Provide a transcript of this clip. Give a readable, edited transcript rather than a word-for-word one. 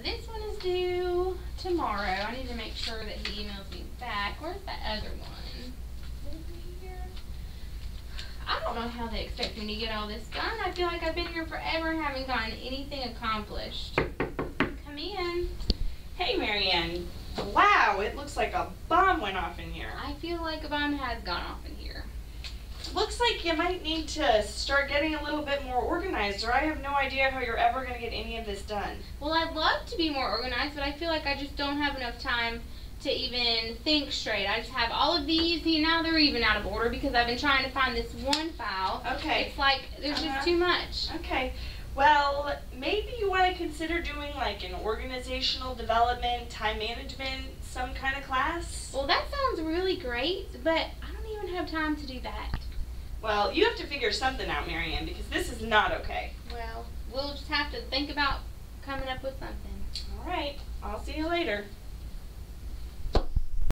this one is due tomorrow. I need to make sure that he emails me back. Where's that other one? Is it here? I don't know how they expect me to get all this done. I feel like I've been here forever and haven't gotten anything accomplished. Come in. Hey, Marianne. Wow, it looks like a bomb went off in here. I feel like a bomb has gone off in here. Looks like you might need to start getting a little bit more organized, or I have no idea how you're ever going to get any of this done. Well, I'd love to be more organized, but I feel like I just don't have enough time to even think straight. I just have all of these, and now they're even out of order because I've been trying to find this one file. Okay. It's like there's just too much. Okay. Well, maybe you want to consider doing like an organizational development, time management, some kind of class? Well, that sounds really great, but I don't even have time to do that. Well, you have to figure something out, Marianne, because this is not okay. Well, we'll just have to think about coming up with something. All right. I'll see you later.